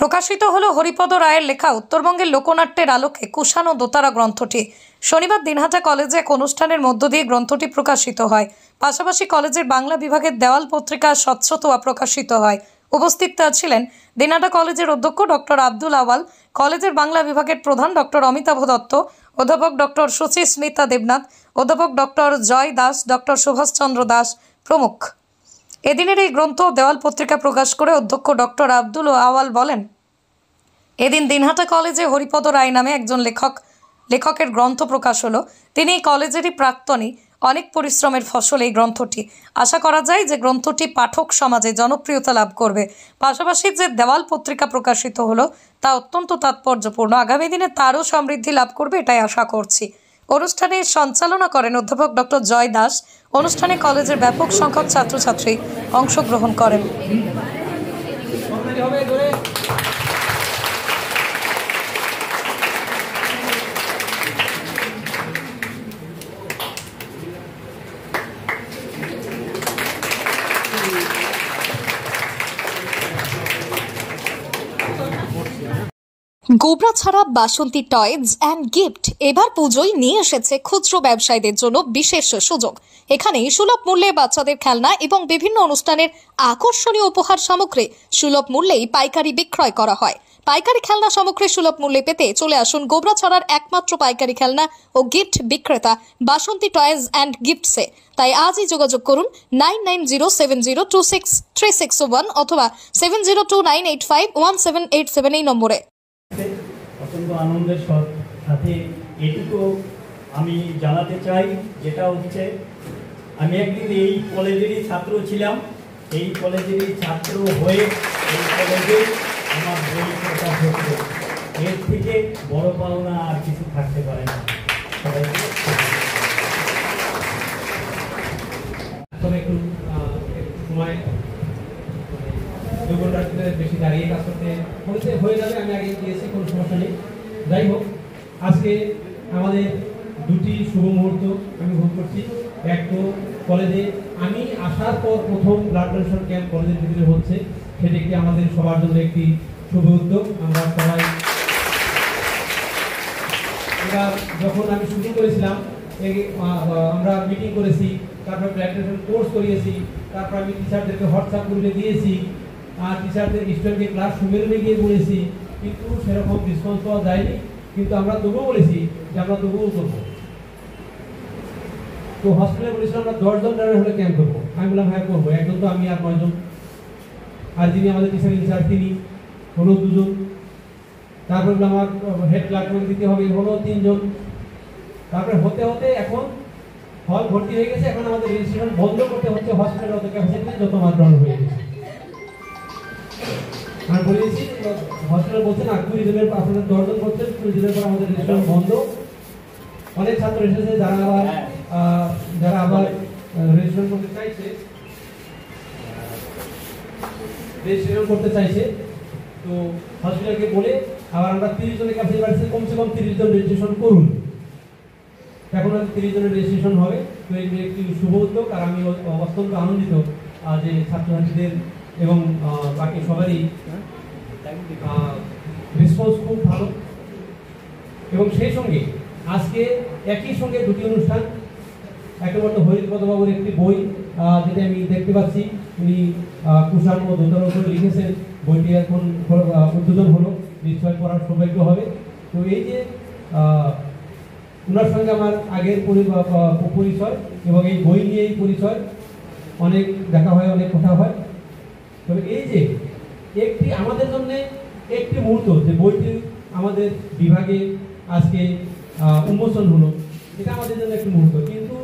প্রকাশিত হলো হরিপদ রায়ের লেখা উত্তরবঙ্গের লোকনাট্যের আলোকে কুষাণ ও দোতারা গ্রন্থটি। শনিবার দিনহাটা কলেজে এক অনুষ্ঠানের মধ্য দিয়ে গ্রন্থটি প্রকাশিত হয়। পাশাপাশি কলেজের বাংলা বিভাগের দেওয়াল পত্রিকা স্বচ্ছতোয়া প্রকাশিত হয়। উপস্থিত ছিলেন দিনহাটা কলেজের অধ্যক্ষ ডক্টর আব্দুল আওয়াল, কলেজের বাংলা বিভাগের প্রধান ডক্টর অমিতাভ দত্ত, অধ্যাপক ডক্টর সুচিস্মিতা দেবনাথ, অধ্যাপক ডক্টর জয় দাস, ডক্টর সুভাষচন্দ্র দাস প্রমুখ। এদিনের এই গ্রন্থ দেওয়াল পত্রিকা প্রকাশ করে অধ্যক্ষ ডক্টর আব্দুল আওয়াল বলেন, এদিন দিনহাটা কলেজে হরিপদ রায় নামে একজন লেখকের গ্রন্থ প্রকাশ হলো। তিনি এই কলেজেরই প্রাক্তনী। অনেক পরিশ্রমের ফসল এই গ্রন্থটি। আশা করা যায় যে গ্রন্থটি পাঠক সমাজে জনপ্রিয়তা লাভ করবে। পাশাপাশি যে দেওয়াল পত্রিকা প্রকাশিত হলো তা অত্যন্ত তাৎপর্যপূর্ণ। আগামী দিনে তারও সমৃদ্ধি লাভ করবে এটাই আশা করছি। অনুষ্ঠানে সঞ্চালনা করেন অধ্যাপক ডক্টর জয় দাস। অনুষ্ঠানে কলেজের ব্যাপক সংখ্যক ছাত্রছাত্রী অংশগ্রহণ করেন। গোবরাছড়া বাসন্তী টয়েজ অ্যান্ড গিফট এবার পুজোয় নিয়ে এসেছে খুচরো ব্যবসায়ীদের জন্য বিশেষ সুযোগ। এখানে সুলভ মূল্যে বাচ্চাদের খেলনা এবং বিভিন্ন অনুষ্ঠানের আকর্ষণীয় উপহার সামগ্রী সুলভ মূল্যেই পাইকারি বিক্রয় করা হয়। পাইকারি খেলনা সামগ্রী সুলভ মূল্যে পেতে চলে আসুন গোবরাছড়ার একমাত্র পাইকারি খেলনা ও গিফট বিক্রেতা বাসন্তী টয়েজ অ্যান্ড গিফটসে। তাই আজই যোগাযোগ করুন 9907026361 অথবা 7029851787 এই নম্বরে। অত্যন্ত আনন্দের সাথে এটুকু আমি জানাতে চাই, যেটা হচ্ছে আমি একদিন এই কলেজেরই ছাত্র ছিলাম। এই কলেজেরই ছাত্র হয়ে এই কলেজে আমার বই প্রকাশ হচ্ছে। এর থেকে বড় পাওনা আর কিছু থাকতে পারে না। সবাইকে একটু সময় 2 ঘন্টার বেশি দাঁড়িয়ে কাজ করতে হয়ে যাবে। আমি আগে গিয়েছি, কোনো সমস্যা নেই। যাই হোক, আজকে আমাদের দুটি শুভ মুহূর্ত আমি ভোগ করছি। এক তো কলেজে আমি আসার পর প্রথম ব্লাড ডোনেশন ক্যাম্প কলেজের ভিতরে হচ্ছে, সেটি একটি আমাদের সবার জন্য একটি শুভ উদ্যোগ। আমরা সবাই যখন আমি শুরু করেছিলাম আমরা মিটিং করেছি, তারপর ব্লাড ডোনেশন কোর্স করিয়েছি, তারপর আমি টিচারদেরকে হোয়াটসঅ্যাপ গ্রুপে দিয়েছি, আর টিচারদের স্টুডেন্টকে ক্লাস রুমে গিয়ে বলেছি, কিন্তু সেরকম রেসপন্স পাওয়া যায়নি। কিন্তু আমরা তবুও বলেছি যে আমরা তবুও করবো। তো হসপিটালে বলেছিলাম আমরা 10 জন হলে ক্যাম্প করবো। আমি বললাম হ্যাঁ করবো। একজন তো আমি আর 9 জন, আর যিনি আমাদের টিচার ইনচার্জ তিনি হলো 2 জন। তারপরে বললাম আমার হেড ক্লার্কম্যান দিতে হবে, হলো 3 জন। তারপরে হতে হতে এখন হল ভর্তি হয়ে গেছে। এখন আমাদের রেজিস্ট্রেশন বন্ধ করতে হচ্ছে। হসপিটালে অত ক্যাপাসিটি যত মাত্রা হয়ে গেছে। আমি বলেছি হসপিটাল বলছেন আর 20 জনের, আপনাদের 10 জন করছেন, 20 জনের পর আমাদের রেজিস্ট্রেশন বন্ধ। অনেক ছাত্র এসেছে যারা আবার রেজিস্ট্রেশন করতে চাইছে। তো হসপিটালকে বলে আবার আমরা 30 জনের কাছে বাড়ছে, কমসে কম 30 জন রেজিস্ট্রেশন করুন। এখন 30 জনের রেজিস্ট্রেশন হবে। তো এই একটি শুভ উদ্যোগ, আর আমি অত্যন্ত আনন্দিত যে ছাত্রছাত্রীদের এবং বাকি সবারই রেসপন্স খুব ভালো। এবং সেই সঙ্গে আজকে একই সঙ্গে দুটি অনুষ্ঠান। একটা বলতে হরিপদ বাবুর একটি বই, যেটা আমি দেখতে পাচ্ছি উনি কুষাণ ও দোতার উপরে লিখেছেন। বইটি এখন উদ্বোধন হলো, নিশ্চয় পড়ার সৌভাগ্য হবে। তো এই যে ওনার সঙ্গে আমার আগের পরিচয় এবং এই বই নিয়েই পরিচয়, অনেক দেখা হয়, অনেক কথা হয়। তবে এই যে একটি আমাদের জন্য একটি মুহূর্ত, যে বইটি আমাদের বিভাগে আজকে উন্মোচন হলো, এটা আমাদের জন্য একটি মুহূর্ত। কিন্তু